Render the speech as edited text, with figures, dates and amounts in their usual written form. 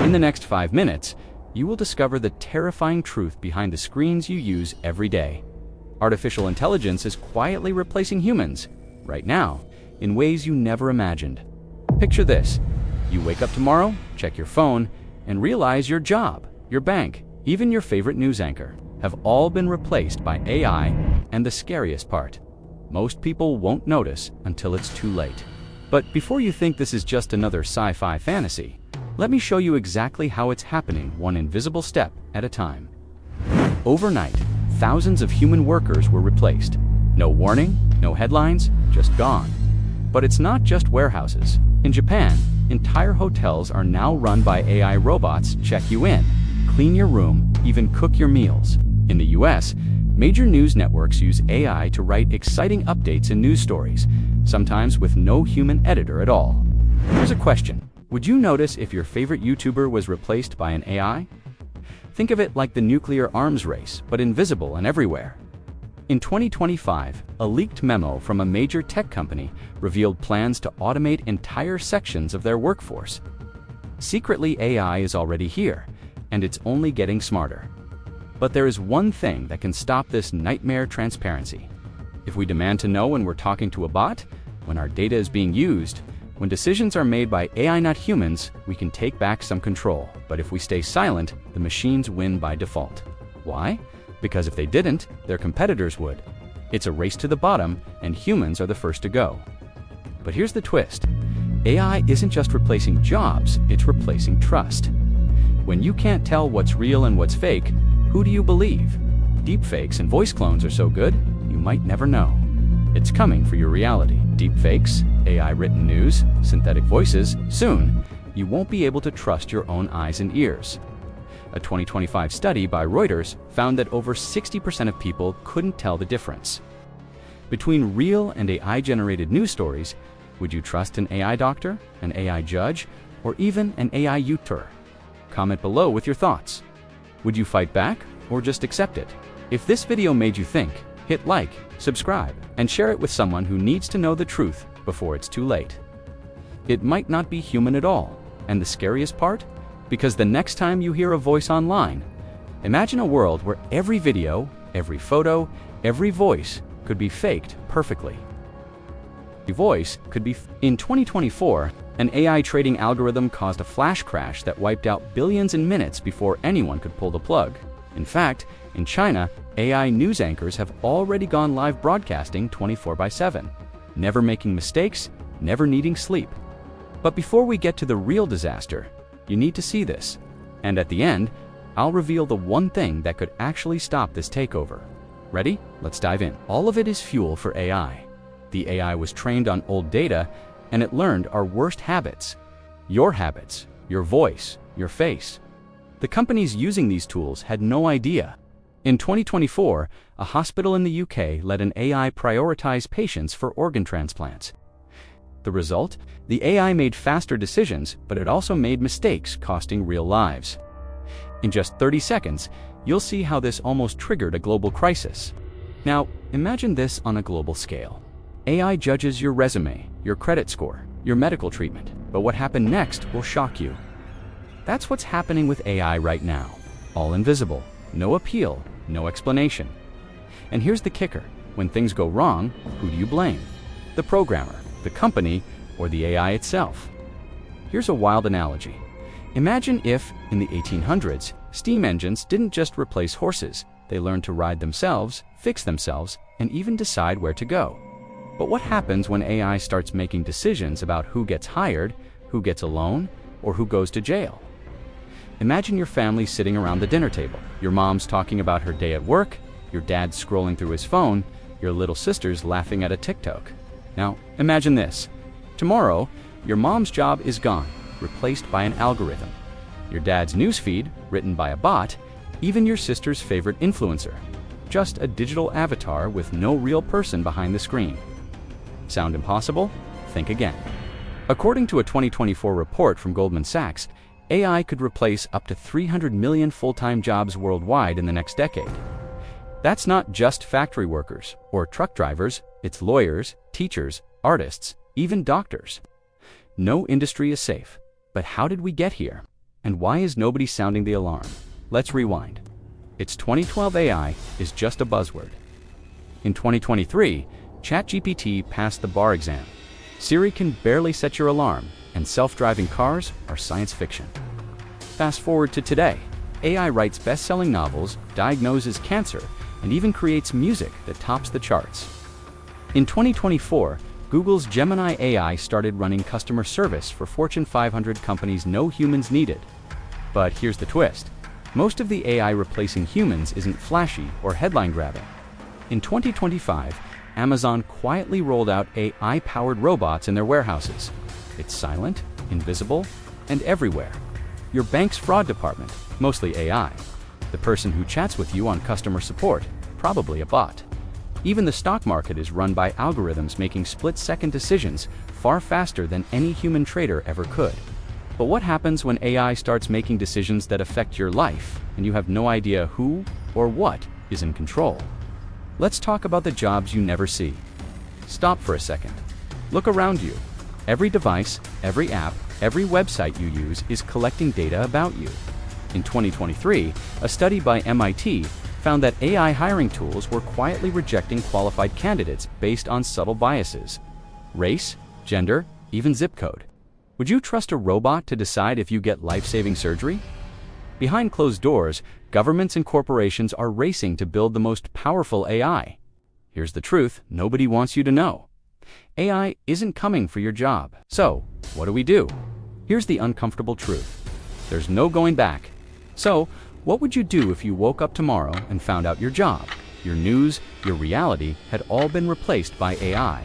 In the next 5 minutes, you will discover the terrifying truth behind the screens you use every day. Artificial intelligence is quietly replacing humans, right now, in ways you never imagined. Picture this. You wake up tomorrow, check your phone, and realize your job, your bank, even your favorite news anchor have all been replaced by AI, and the scariest part, most people won't notice until it's too late. But before you think this is just another sci-fi fantasy, let me show you exactly how it's happening one invisible step at a time. Overnight, thousands of human workers were replaced. No warning, no headlines, just gone. But it's not just warehouses. In Japan, entire hotels are now run by AI robots. Check you in, clean your room, even cook your meals. In the US, major news networks use AI to write exciting updates and news stories, sometimes with no human editor at all. Here's a question. Would you notice if your favorite YouTuber was replaced by an AI? Think of it like the nuclear arms race, but invisible and everywhere. In 2025, a leaked memo from a major tech company revealed plans to automate entire sections of their workforce. Secretly, AI is already here, and it's only getting smarter. But there is one thing that can stop this nightmare transparency. If we demand to know when we're talking to a bot, when our data is being used, when decisions are made by AI, not humans, we can take back some control. But if we stay silent, the machines win by default. Why? Because if they didn't, their competitors would. It's a race to the bottom, and humans are the first to go. But here's the twist. AI isn't just replacing jobs, it's replacing trust. When you can't tell what's real and what's fake, who do you believe? Deepfakes and voice clones are so good, you might never know. It's coming for your reality. Deepfakes, AI-written news, synthetic voices. Soon, you won't be able to trust your own eyes and ears. A 2025 study by Reuters found that over 60% of people couldn't tell the difference. Between real and AI-generated news stories, would you trust an AI doctor, an AI judge, or even an AI YouTuber? Comment below with your thoughts. Would you fight back or just accept it? If this video made you think, hit like, subscribe, and share it with someone who needs to know the truth before it's too late. It might not be human at all, and the scariest part? Because the next time you hear a voice online, imagine a world where every video, every photo, every voice could be faked perfectly. The voice could be In 2024, an AI trading algorithm caused a flash crash that wiped out billions in minutes before anyone could pull the plug. In fact, in China, AI news anchors have already gone live broadcasting 24/7, never making mistakes, never needing sleep. But before we get to the real disaster, you need to see this. And at the end, I'll reveal the one thing that could actually stop this takeover. Ready? Let's dive in. All of it is fuel for AI. The AI was trained on old data, and it learned our worst habits. Your habits, your voice, your face. The companies using these tools had no idea. In 2024, a hospital in the UK let an AI prioritize patients for organ transplants. The result? The AI made faster decisions, but it also made mistakes costing real lives. In just 30 seconds, you'll see how this almost triggered a global crisis. Now, imagine this on a global scale. AI judges your resume, your credit score, your medical treatment, but what happened next will shock you. That's what's happening with AI right now. All invisible, no appeal, no explanation. And here's the kicker. When things go wrong, who do you blame? The programmer, the company, or the AI itself? Here's a wild analogy. Imagine if, in the 1800s, steam engines didn't just replace horses. They learned to ride themselves, fix themselves, and even decide where to go. But what happens when AI starts making decisions about who gets hired, who gets a loan, or who goes to jail? Imagine your family sitting around the dinner table. Your mom's talking about her day at work, your dad's scrolling through his phone, your little sister's laughing at a TikTok. Now, imagine this. Tomorrow, your mom's job is gone, replaced by an algorithm. Your dad's newsfeed, written by a bot, even your sister's favorite influencer. Just a digital avatar with no real person behind the screen. Sound impossible? Think again. According to a 2024 report from Goldman Sachs, AI could replace up to 300 million full-time jobs worldwide in the next decade. That's not just factory workers or truck drivers, it's lawyers, teachers, artists, even doctors. No industry is safe. But how did we get here? And why is nobody sounding the alarm? Let's rewind. It's 2012. AI is just a buzzword. In 2023, ChatGPT passed the bar exam. Siri can barely set your alarm, and self-driving cars are science fiction. Fast forward to today. AI writes best-selling novels, diagnoses cancer, and even creates music that tops the charts. In 2024, Google's Gemini AI started running customer service for Fortune 500 companies no humans needed. But here's the twist. Most of the AI replacing humans isn't flashy or headline-grabbing. In 2025, Amazon quietly rolled out AI-powered robots in their warehouses. It's silent, invisible, and everywhere. Your bank's fraud department, mostly AI. The person who chats with you on customer support, probably a bot. Even the stock market is run by algorithms making split-second decisions far faster than any human trader ever could. But what happens when AI starts making decisions that affect your life, and you have no idea who or what is in control? Let's talk about the jobs you never see. Stop for a second. Look around you. Every device, every app, every website you use is collecting data about you. In 2023, a study by MIT found that AI hiring tools were quietly rejecting qualified candidates based on subtle biases. Race, gender, even zip code. Would you trust a robot to decide if you get life-saving surgery? Behind closed doors, governments and corporations are racing to build the most powerful AI. Here's the truth nobody wants you to know. AI isn't coming for your job. So, what do? Here's the uncomfortable truth. There's no going back. So, what would you do if you woke up tomorrow and found out your job, your news, your reality had all been replaced by AI?